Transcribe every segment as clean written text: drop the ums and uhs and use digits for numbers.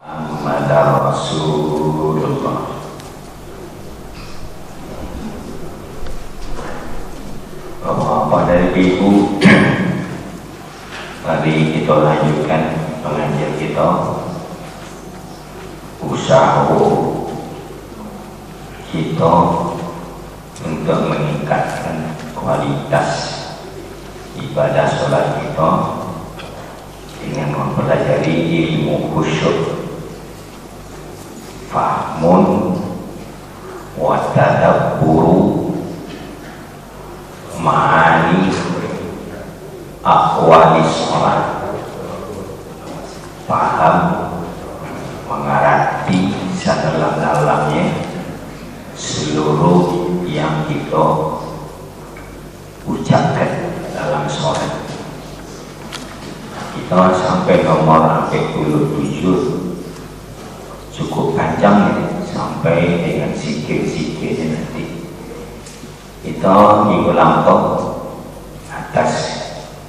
Muhammad Rasulullah. Bapak dari Ibu, mari kita lanjutkan pengajian kita. Usaha kita untuk meningkatkan kualitas ibadah sholat kita dengan mempelajari ilmu khusyuk, fahmun wa tadabburu ma'ani aqwali sholat, paham mengerti sedalam-dalamnya seluruh yang kita ucapkan dalam sholat. Kita sampai nomor 47, cukup panjang ya, sampai dengan sikit-sikitnya nanti. Kita diulang atas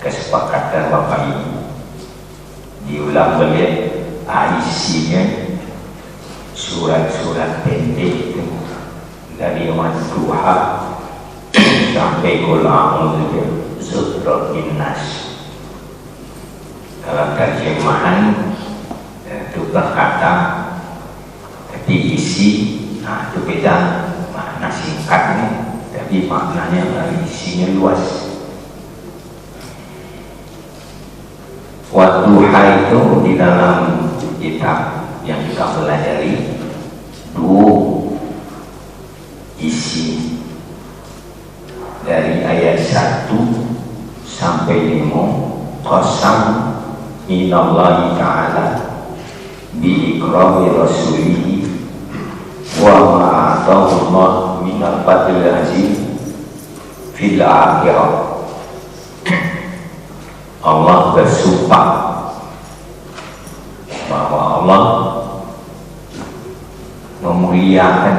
kesepakatan Bapak Ibu, diulang balik isinya surat-surat pendek itu dari Wadduha sampai Qul a'udzu birabbin nas. Kalau terjemahan itu berkata, tapi isi, nah itu beda makna singkatnya, tapi maknanya isinya luas. Wadduha itu di dalam kitab yang kita pelajari dua isi dari ayat 1 sampai 5. Qasam minallahi ta'ala bi ikrami rasulihi wa ma'atahu Allah minal fadlil azim fil akhirah. Allah bersumpah bahwa Allah memuliakan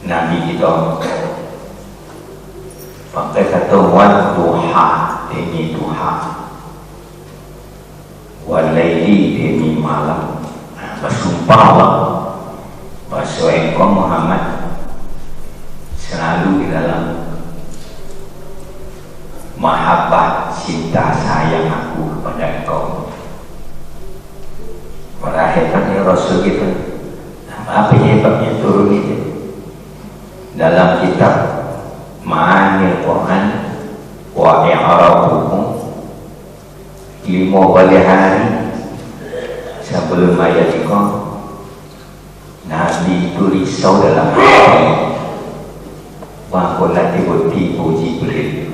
Nabi kita. Pakai kata wadduha, demi duha, walaili, demi malam. Bersumpah Allah bahwa engkau Muhammad selalu di dalam mahabbah, cinta sayang aku kepada engkau. Para hebatnya Rasul kita, apa hebatnya turun itu dalam kitab Ma'anil Quran wa i'rabuhu 5 kali hari sebelum ayat itu Nabi itu risau dalam hati, wa qulna tibu Jibril,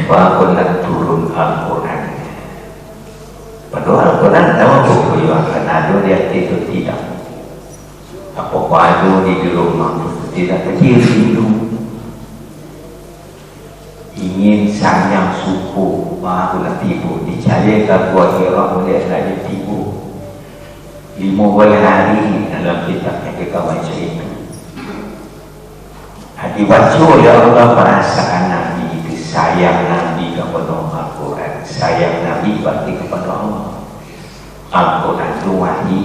wa qulna turun Al-Quran. Padahal Al-Quran tahu buku yang akan ada di hati itu tidak. Apa ada di rumah tidak, kecil rindu, ingin sayang suku, baru nak tibu dicari ke buat kira boleh lagi tibu 5 hari dalam kitab yang kita baca itu. Dibaca oleh Allah, perasaan Nabi itu sayang Nabi kepada Al-Quran, sayang Nabi berarti kepada Allah. Al-Quran itu wahyu.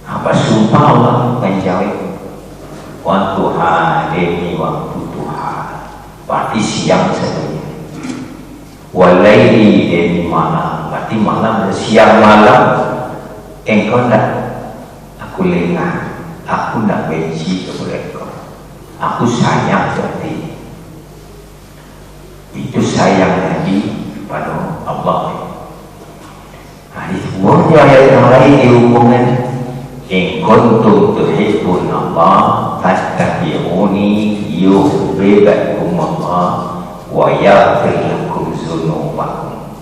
Apa sumpah Allah menjawab wadduha, demi waktu duha, berarti siang saja. Walaili, demi malam, berarti malam. Siang malam engkau nak aku lengah, aku nak benci kepada engkau, aku sayang. Berarti itu sayang Nabi kepada Allah. Hadis buahnya ayat yang lain dihubungkan, in kuntum tuhibbun Allah fattabi'uni yuhibbukum Allah wa yaghfir lakum dzunubakum.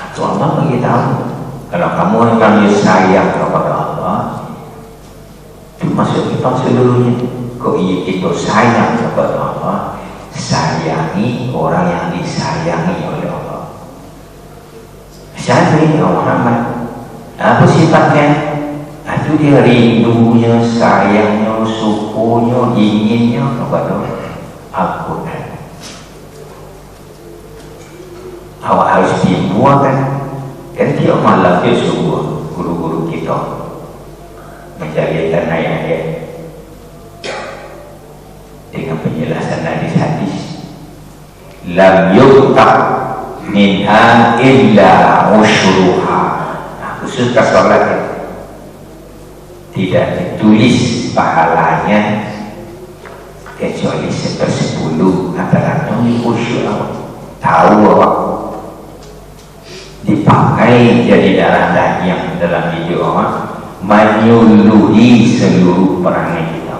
Itu Allah beritahu, kalau kamu akan sayang kepada Allah, itu maksud kita seluruhnya. Kok kita sayang kepada Allah, sayangi orang yang disayangi oleh Allah. Siapa ini Muhammad? Apa sifatnya? Itu dia rindunya, sayangnya, sukunya, inginnya kepada Al-Quran. Awak harus dibuatkan Kan tiap malam dia suruh guru-guru kita menjalankan ayat-ayat dengan penjelasan hadis-hadis. Lam yuqta minha illa usyruha. Khusus solat tidak ditulis pahalanya kecuali 1/10. Kata-kata ini khusyuk, tahu apa dipakai jadi darah daging dalam hidup orang, menyuluhi seluruh perangai kita.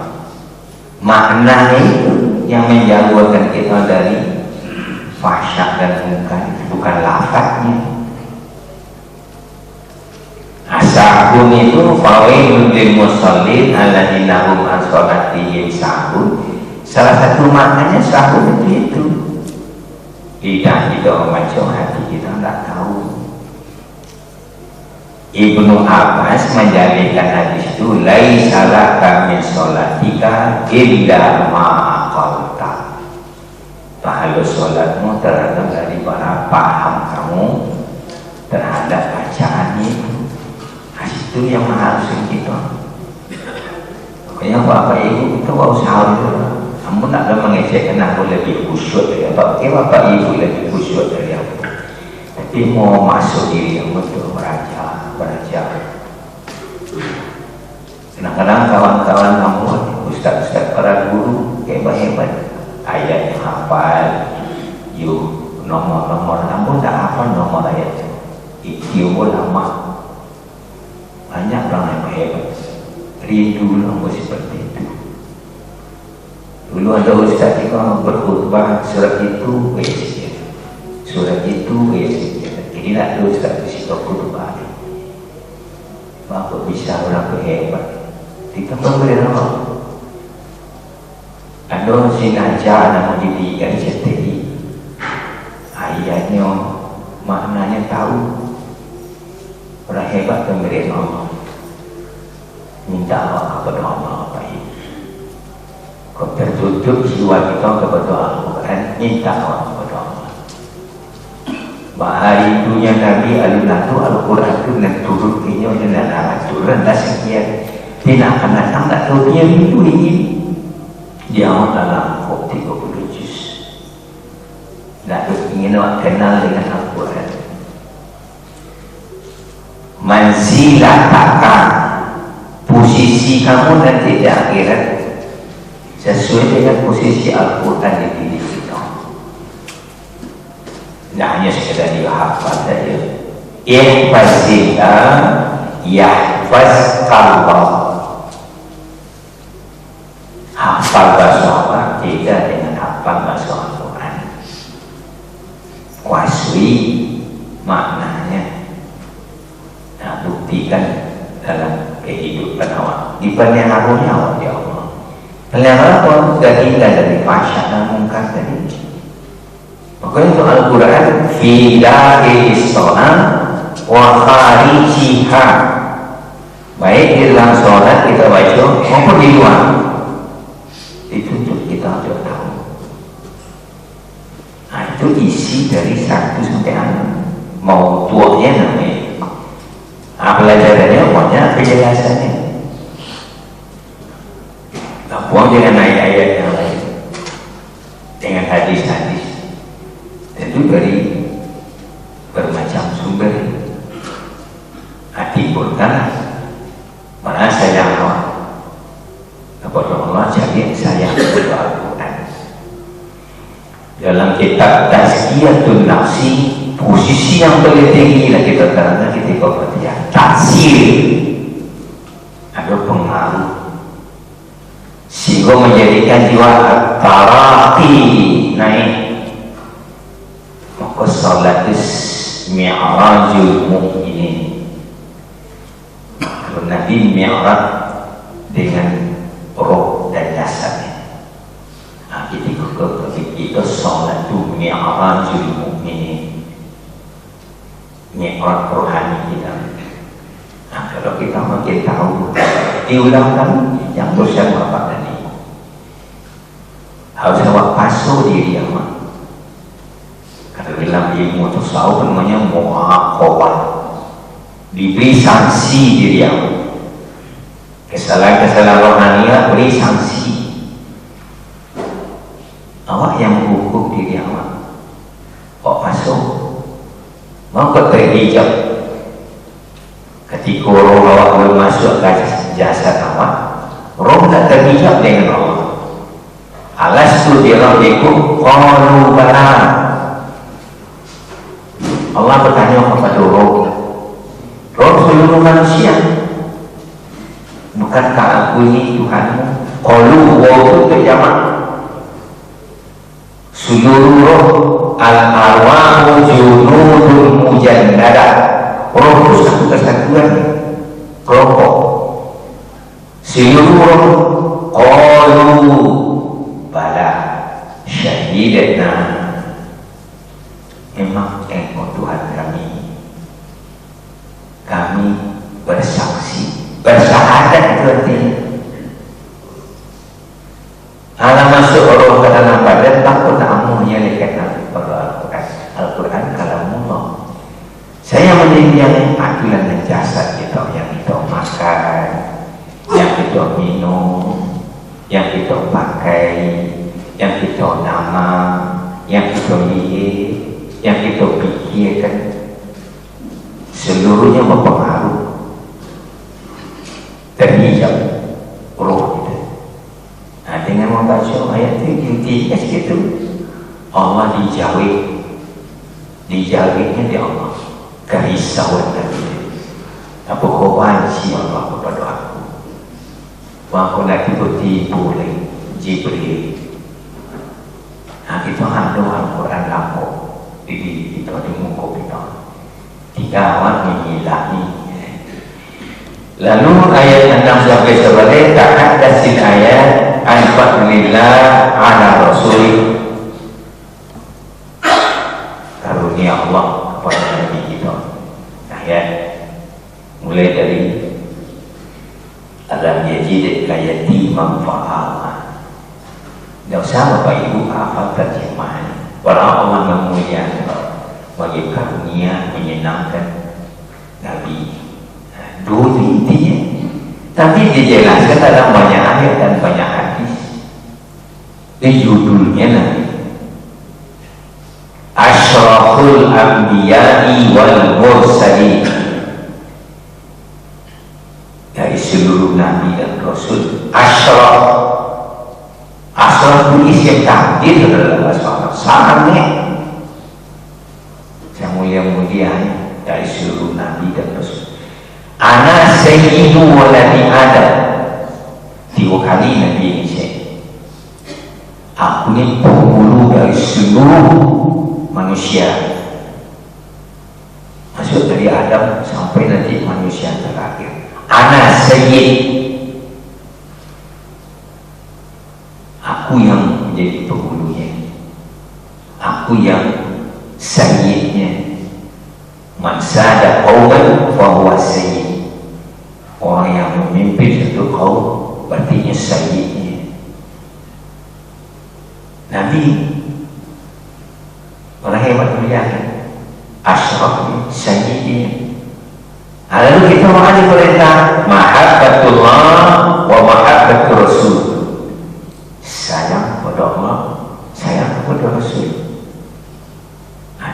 Makna itu yang menjauhkan kita dari fahsyat dan munkar, bukan lafaznya. Ashabun itu fawailun lil musallin alladzina hum an sholatihim sahun. Salah satu maknanya sahun itu lidah kita membaca, hati kita tidak tahu. Ibnu Abbas menjadikan hadis itu laisa laka min sholatika illa ma aqalta. Pahala sholatmu tergantung dari para paham kamu terhadap bacaan itu. Itu yang mengharuskan kita. Makanya bapak ibu kita usaha itu. Kamu tak ada mengecekkan aku lebih khusyuk dari apa? Bapak ibu lebih khusyuk dari aku. Tapi mau masuk diri yang betul belajar. Kadang-kadang kawan-kawan kamu, ustaz-ustaz para guru hebat-hebat, ayat yang hafal, nomor-nomor, namun tak hafal nomor ayat. Itu lama. Banyak orang yang hebat. Rindu lah seperti itu. Dulu ada ustaz yang berkhutbah surat itu, surat itu, ini nak ada ustaz di situ khutbah. Bapak bisa orang hebat. Kita memberi nama. Ada sinaja nama di RCTI. Ayatnya maknanya tahu. Orang hebat pemberian Allah. Minta Allah kepada Allah apa ini? Kau tertutup jiwa kita kepada Al-Quran, minta Allah kepada Allah. Bahari dunia Nabi alunatu Al-Quran itu dan turun kini dan alat turun dah sekian. Dia nak akan datang tak tahu dia itu ini. Dia dalam 30 juz. Tak ingin awak kenal dengan Al-Quran. Manzilataka, posisi kamu nanti di akhirat sesuai dengan posisi Al-Quran di diri kita. Tidak hanya sekedar dihafal saja. Ihfazillah yahfazkallah. Hafal bahasa Allah beda dengan hafal bahasa Al-Quran. Kuasai maknanya. Buktikan dalam kehidupan awak. Di perniahannya awak ya Allah. Perniahan awak terhindar dari fahsyat dan munkar tadi. Makanya itu Al-Quran fi dahiris sholat wa kharijiha. Baik di dalam sholat kita baca maupun di luar. Dituntut kita untuk tahu. Nah, itu isi dari 1 sampai 6. Mau tuanya namanya. Pelajarannya pokoknya penjelasannya. Tak puang dengan ayat-ayat yang lain, dengan hadis-hadis. Tentu dari bermacam sumber. Timbulkan mana sayang Allah kepada Allah, jadi sayang kepada Al-Quran. Dalam kitab Tazkiyatun Nafsi, posisi yang paling tinggi lah kita terangkan ketika bertiak taksir, ada pengaruh sehingga menjadikan jiwa taraqi naik. Maka salat mi'rajul mu'minin. Kalau Nabi mi'raj dengan roh dan jasadnya. Nah, kita salat itu mi'rajul mu'minin. Mi'raj rohani kita. Nah, kalau kita makin tahu, diulangkan yang dosa bapak dan ibu. Harus awak pasuh diri awak. Kalau dalam ilmu tasawuf namanya mu'aqabah. diberi sanksi diri awak. Kesalahan-kesalahan rohaniah beri sanksi. Awak yang menghukum diri awak. Kok masuk? Mau ke terhijab. Ketika roh awak belum masuk ke jasad awak, roh tak terhijab dengan Allah. Alastu birabbikum qalu bala. Allah bertanya kepada roh seluruh manusia, bukankah aku ini Tuhanmu? Qalu, wa itu terjamak seluruh roh, al-arwahu junudun mujannada. Roh itu satu kesatuan kelompok. Seluruh roh qalu bala syahidna, memang engkau Tuhan kami bersaksi, bersyahadat itu artinya. Alam masuk roh ke dalam badan, takut amunya lekat Al-Quran kalamullah. Saya menjadi aturan dan jasad kita, yang kita makan, yang kita minum, yang kita pakai, yang kita nama, yang kita lihat, yang kita pikirkan, seluruhnya berpengaruh terhijab roh kita. Nah, dengan membaca ayat itu intinya segitu. Allah dijawabnya di Allah kerisauan tadi. Apa kewajiban Allah kepada aku? Aku nak ikuti boleh Jibril. Nah, kita ada Al-Quran lama di kita di muka kita. Tiga awak menghilani. Lalu ayat 6 sampai 11 tahaddatsin ayat al-fadlillah ala rasul, karunia Allah kepada Nabi kita. Ayat mulai dari alam yajid kayatiman fa'ala. Tidak usah Bapak Ibu hafal terjemahan. Para Allah memuliakan bagi karunia menyenangkan Nabi. Dulu intinya, tapi dijelaskan dalam banyak ayat dan banyak hadis. Di judulnya Nabi Asyraful Anbiya'i wal Mursalin, dari seluruh Nabi dan Rasul. Asyraf itu isim takdir dalam bahasa Arab. Sangatnya yang mulia-mulia dari seluruh Nabi dan Rasul. Ana sayyidu waladi Adam. 3 kali Nabi ini saya, aku ini penghulu dari seluruh manusia, maksud dari Adam sampai nanti manusia terakhir. Ana sayyid, aku yang menjadi penghulunya, aku yang sayyidnya. Man sada qauman fa huwa sayyid. Orang yang memimpin satu kaum berarti sayyidnya. Nabi orang hebat mulia kan, asyraf sayyidnya. Lalu kita mengalami perintah mahabbatullah wa mahabbatur rasul, sayang kepada Allah, sayang kepada Rasul.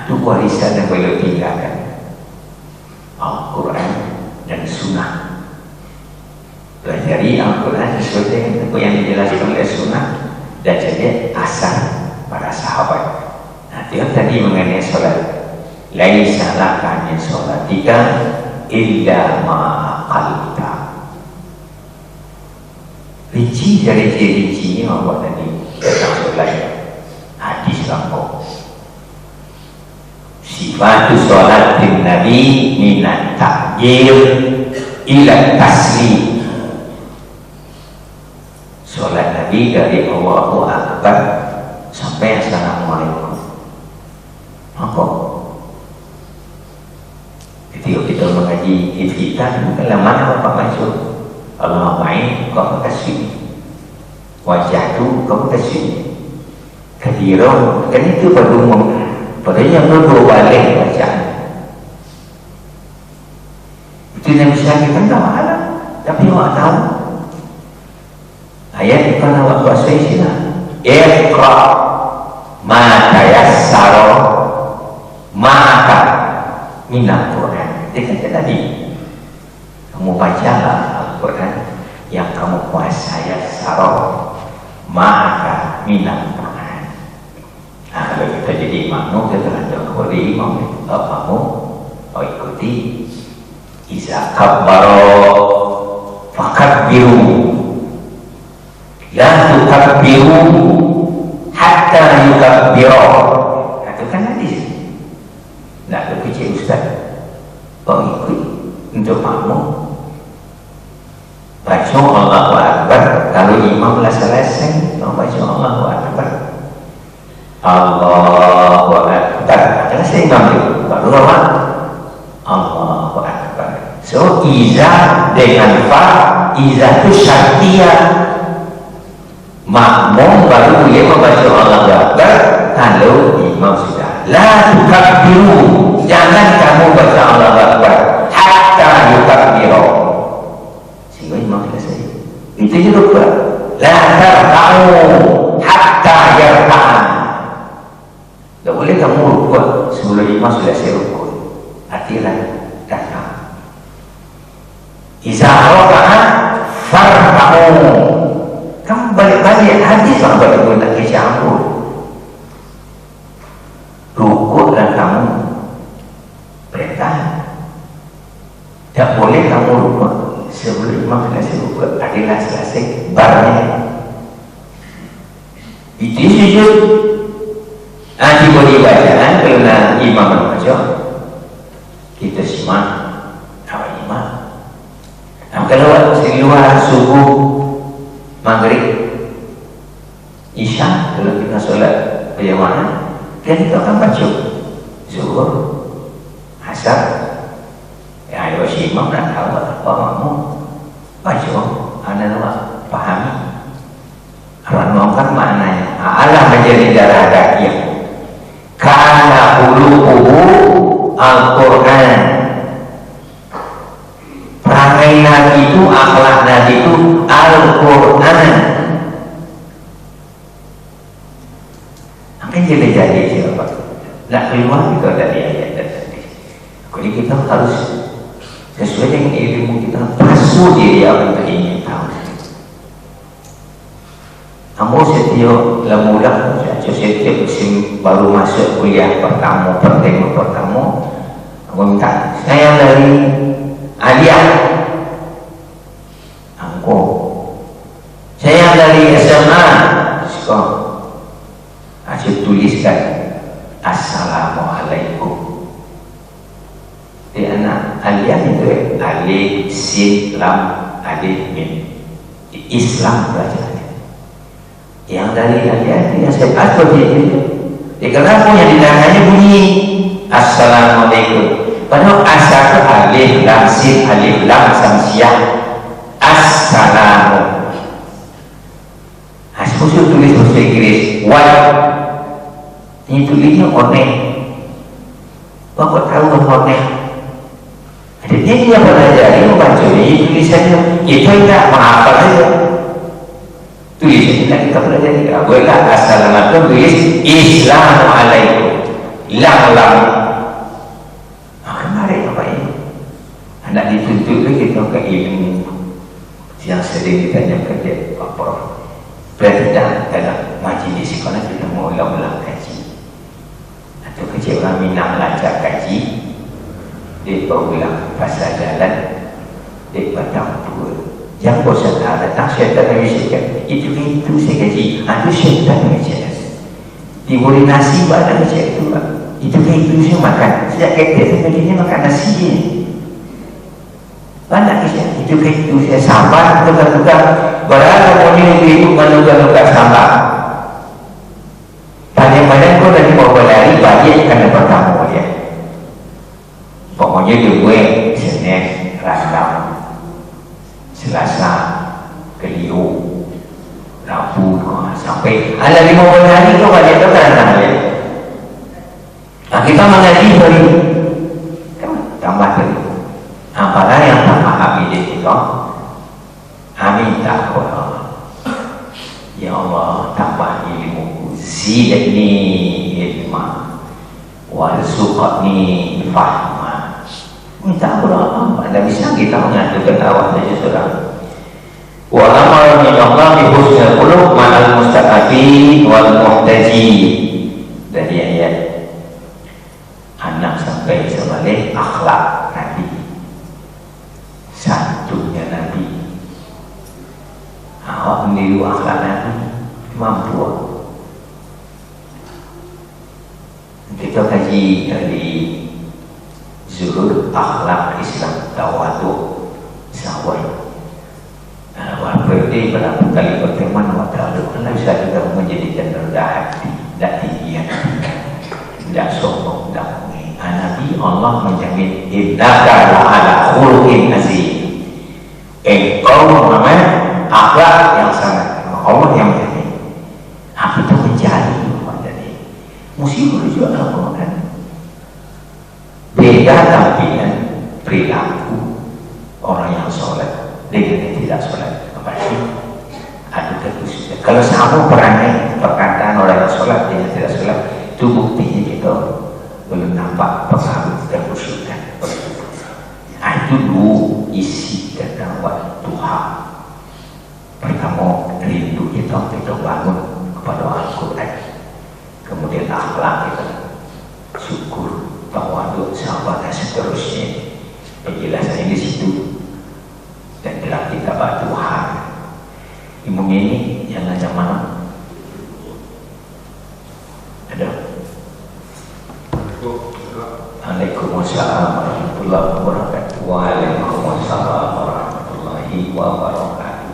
Itu warisan yang boleh tinggalkan, Al-Quran dan Sunnah. Pelajari Al-Quran sesuai dengan yang dijelaskan oleh Sunnah dan jadi asal para sahabat. Nah, dia tadi mengenai sholat, laisa laka min sholatika illa ma aqalta. Rinci dari rincinya Allah tadi tentang sholat. Hadis lengkap. Sifatu sholatin Nabi minat takjir ila taslim. Sholat Nabi dari Allahu Akbar sampai Assalamualaikum. Apa? Ketika kita mengaji kita bukan lama Bapak masuk Allah main kau kasih wajah tu kau kasih kehadiran kan itu baru padahal yang dua balik bacaan. tulisan kita tak ada, tapi awak tahu ayat itu kan awak bahasa Islam. Iqra ma tayassara ma'aka minal Quran. Dia kata tadi, kamu bacalah Al-Quran yang kamu kuasai yassara ma'aka minal Quran. Nah, kalau kita jadi makmum, kita ada kepada imam, makmum, ikuti. Iza kabbaro fakabbiru la tukabbiru hatta yukabbiro. Itu kan hadis. Nak ada kecil ustaz, ikut untuk makmum baca Allahu Akbar. Kalau imam lah selesai, baca Allahu Akbar, Allahu Akbar. Selesai imam itu baru awak Allahu Akbar. So iza dengan fa, iza itu syartiyah. Makmum baru boleh membaca Allahu Akbar kalau imam sudah. La tukabbiru, jangan kamu baca Allahu Akbar hatta yukabbiru, sehingga imam selesai. Itu juga la tarka'u hatta yarka'a. Tak boleh kamu rukuk sebelum imam selesai rukuk. Artilah datang. Iza raka'a farka'u. Kamu balik-balik hadis orang balik nak kecampur. Rukuk dan kamu perintah. Tak boleh kamu rukuk sebelum imam selesai rukuk. Adalah selesai barangnya. Itu sujud. Nanti boleh bacaan kerana imam membaca. Kita simak awal imam. Kalau di luar subuh, maghrib, isya, kalau kita solat berjamaah, kita akan baca zuhur, asar. Ya, ada imam nak tahu apa makmum baca, anda nak fahami. Renungkan maknanya. Allah menjadi darah daging. Kana qulubuhu Al-Quran. Perangai Nabi itu, akhlak Nabi itu Al-Quran. Akan jadi siapa? Nak keluar kita dari ayat tadi. Jadi kita harus sesuai dengan ilmu kita, basuh diri apa yang ingin tahu. Kamu setiap lemula, setiap musim baru masuk kuliah pertama, kamu minta, saya dari Aliyah, aku, saya dari SMA, sekolah, saya tuliskan Assalamualaikum. Di anak Aliyah itu alif, sin, lam, alif, mim. Islam belajar. Yang dari Aliyah itu yang saya atur dia kenapa yang di tangannya bunyi Assalamualaikum. Padahal asal itu alif, lam, sin, alif, lam, samsiah. Assalamu. Khusus tulis bahasa Inggris what. Ini tulisnya oneh. Bapak tahu apa oneh? Jadi dia belajar, dia membaca ini tulisannya. Kita tidak menghafal saja. Tulisannya tidak kita belajar tidak. Bolehlah Assalamualaikum tulis Islamualaikum. Lam. Kemarin apa ini? Anak dituntut kita ke ilmu yang sering ditanyakan dia Pak Prof. Berarti dalam majlis sekolah kita mau ulang-ulang kaji. Atau kecil orang Minang lancar kaji, dia berulang pasal jalan, dia batang pura. Yang bosan datang syaitan yang bersyaitan. Itu saya kaji. Itu syaitan yang bersyaitan. Diberi nasi badan macam itu. Itu saya makan. Sejak kata saya begini makan nasi ni. Banyak kisah. Itu saya sabar, tukar-tukar. Berapa orang yang hidup menukar-tukar sabar. Tanya-tanya kau tadi mau berlari, banyak ikan dapat kamu dia. Pokoknya dia buat Senin, Rabu, Selasa, Keliru, Rabu, sampai ada 5 hari kau banyak tukar dia. Nah, kita mengaji hari tambah tadi. Apakah yang tak fitrah. Amin tak Allah. Ya Allah, tambah ilmuku, zidni ilma, warzuqni fahma. Minta berdoa, anda bisa kita mengaturkan awak saja saudara. Wa amar min Allah bi husnul khuluq ma'al mustaqabin wal muhtajin. Dari ayat anak sampai sebalik akhlak Nabi, satunya Nabi. Awak meniru akhlak Nabi mampu. Kita kaji dari Zuhur akhlak Islam tawadu sahabat. Berarti berapa kali berteman waktu Allah bisa kita menjadikan rendah hati, tidak tinggi hati, tidak sombong, tidak mungkin. Nabi Allah menjamin innaka la'ala khuluqin azim. Engkau mengamalkan akhlak yang sangat, Allah yang menjamin. Aku itu mencari jadi musibah juga Allah kan. Beda tampilan perilaku orang yang sholat dengan yang tidak sholat. Pasti ada kesulitan. Kalau sama perangai perkataan orang yang sholat dengan tidak sholat, itu buktinya kita belum nampak pengaruh kesulitan. Itu dulu isi dan dakwah Tuhan. Pertama rindu kita bangun kepada Al-Quran, kemudian akhlak kita, syukur, tawadu, sahabat dan seterusnya. Penjelasan di situ. Dan dalam kitab Tuhan ilmu ini yang ngajak mana? Ada? Waalaikumsalam warahmatullahi wabarakatuh. Waalaikumsalam warahmatullahi wabarakatuh.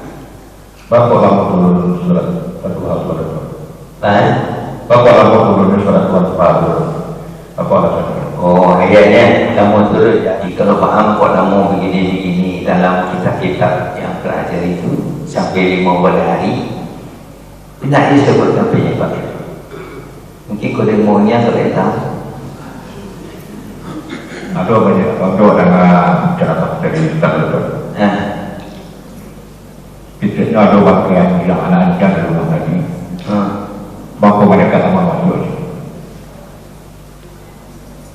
Bapak lama turun surat Al-Quran surat Baik. Bapak lama turun surat Al-Quran apa alasannya? Oh, ayatnya kamu turun. Jadi kalau paham kok kamu begini-begini dalam kitab-kitab yang pelajar itu sampai 15 hari, tidak disebutkan penyebab itu. Mungkin kau demonya kalau tahu. Ada banyak, ada dengan catatan dari Ustaz. Biasanya ada waktu yang bilang anak-anak di rumah tadi, bangku mereka sama masuk.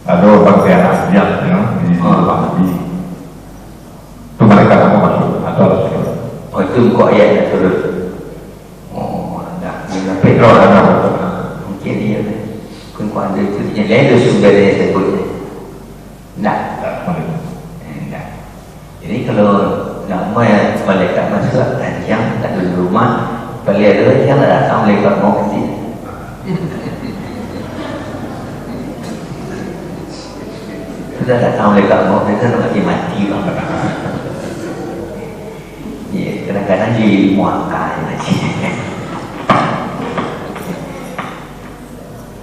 Ada bagian yang di rumah tadi, itu mereka sama masuk atau harus. Oh itu kok ayatnya turun. Oh, enggak. Pedro ada. Mungkin dia. Kun ada itu. Jadi itu sumbernya sebutnya. Enggak. Enggak. Jadi kalau nama malaikat masuk yang tak di rumah, balik ada yang datang malaikat mau ke sini. Sudah datang malaikat mau, mereka nak mati bang. Ya, kadang-kadang jadi muakai lagi.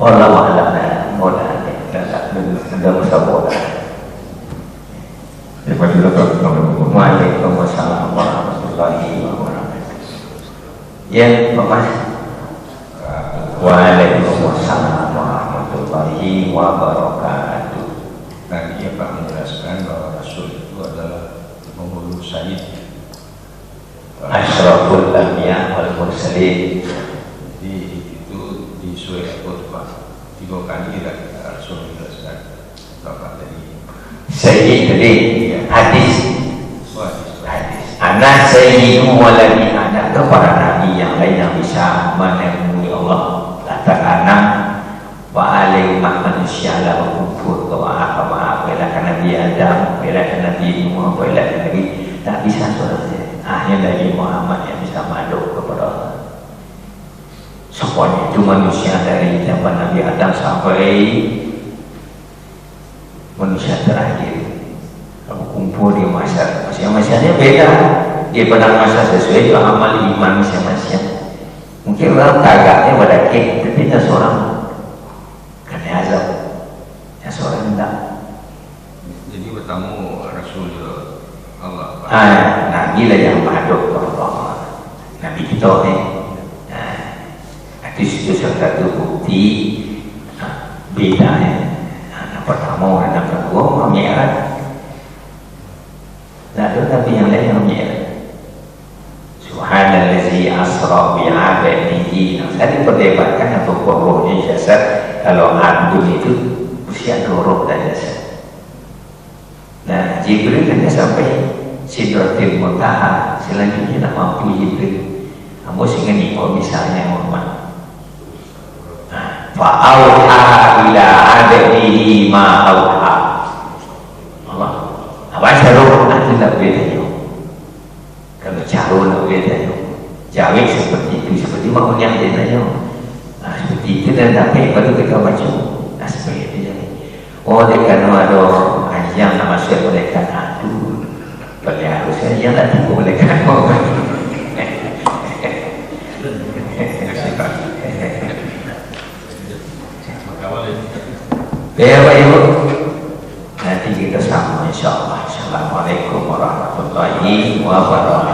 Allah ma'alana mudah ada musabah. Ya, Pak Direktur, Waalaikumsalam warahmatullahi wabarakatuh. Ya, Pak Mas. Waalaikumsalam warahmatullahi wabarakatuh. Tadi ya Pak menjelaskan bahwa Rasul itu adalah penghulu sayyid, Asyraful anbiya wal mursalin. Jadi itu di surah Al-Qur'an 3 kali tidak Rasul menjelaskan Bapak tadi. Sayyid tadi hadis. Anak sayyidu waladi anak itu para nabi yang lain yang bisa menemui Allah. Katakan wa'alaihi manusia la kubur wa maaf belakan Nabi Adam, belakan Nabi Nuh, belakan Nabi, tak bisa saudara. Hanya Nabi Muhammad yang bisa masuk kepada Allah. Semuanya itu manusia dari zaman Nabi Adam sampai manusia terakhir. Kalau kumpul di masa masing-masingnya beda. Dia pada masa sesuai dengan amal iman masing-masing. Mungkin orang tagaknya pada kek, tapi tidak seorang kena azab. Yang seorang tidak. Jadi bertamu Rasul Allah. Nabi lah yang masuk kepada Allah. Nabi kita ni. Itu salah satu bukti bedanya. Anak pertama, anak kedua, Mi'raj. Tak ada. tapi yang lain yang punya. Subhanallazi asra bi 'abdihi. Nah, saya diperdebatkan atau rohnya jasad. Kalau abdul itu mesti ada roh dan jasad. Nah, Jibril hanya sampai Sidratil Muntaha. Selanjutnya nak mampu Jibril. Kamu sehingga nih, kalau misalnya Muhammad. Fa'auha ila 'abdihi ma auha. Allah. Apa cara nanti tak bedanya? Kalau cara nak bedanya, jawab seperti itu, seperti mau yang bedanya. Nah, seperti itu dan dapat baru kita baca. Nah, seperti itu jadi. Oh, dekat ada ayam nama saya boleh kan aduh. Boleh harusnya yang tak tipu boleh kan. Ya Pak Ibu, nanti kita sama insya Allah. Assalamualaikum warahmatullahi wabarakatuh.